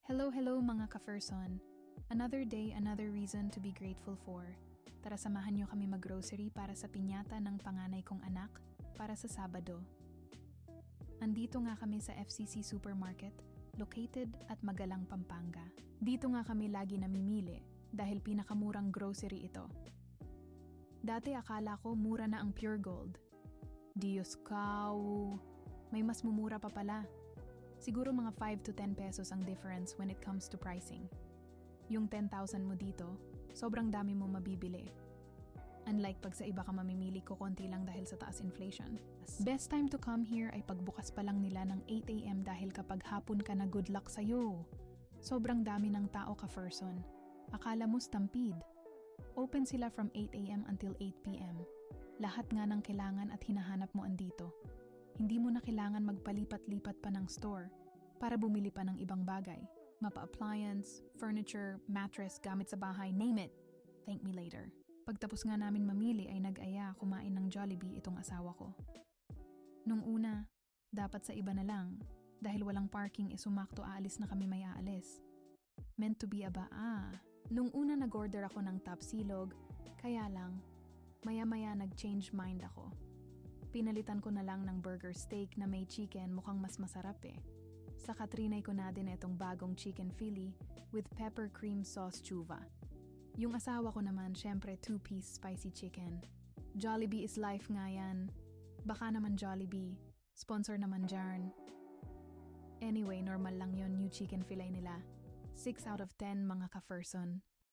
Hello mga ka-Ferson. Another day, another reason to be grateful for. Tara samahan niyo kami mag-grocery para sa pinyata ng panganay kong anak para sa Sabado. Andito nga kami sa FCC Supermarket, located at Magalang, Pampanga. Dito nga kami lagi namimili dahil pinakamurang grocery ito. Dati akala ko mura na ang Pure Gold. Diyos kaw, may mas mumura pa pala. Siguro mga 5 to 10 pesos ang difference when it comes to pricing. Yung 10,000 mo dito, sobrang dami mo mabibili. Unlike pag sa iba ka mamimili ko konti lang dahil sa taas inflation. Best time to come here ay pagbukas pa lang nila ng 8 AM dahil kapag hapon ka na good luck sa'yo. Sobrang dami ng tao ka-Ferson. Akala mo stampede. Open sila from 8 AM until 8 PM. Lahat nga ng kailangan at hinahanap mo andito. Hindi mo na kailangan magpalipat-lipat pa ng store para bumili pa ng ibang bagay. Mapa-appliance, furniture, mattress, gamit sa bahay, name it. Thank me later. Pagtapos nga namin mamili ay nag-aya kumain ng Jollibee itong asawa ko. Nung una, dapat sa iba na lang. Dahil walang parking sumakto aalis na kami may aalis. Meant to be aba Nung una nag-order ako ng tapsilog, kaya lang, maya-maya nag-change mind ako. Pinalitan ko na lang ng burger steak na may chicken, mukhang mas masarap eh. Saka trinay ko na din itong bagong chicken Philly with pepper cream sauce chuva. Yung asawa ko naman, syempre 2-piece spicy chicken. Jollibee is life nga yan. Baka naman Jollibee. Sponsor naman dyan. Anyway, normal lang yon new chicken fillet nila. 6 out of 10 mga ka-Ferson.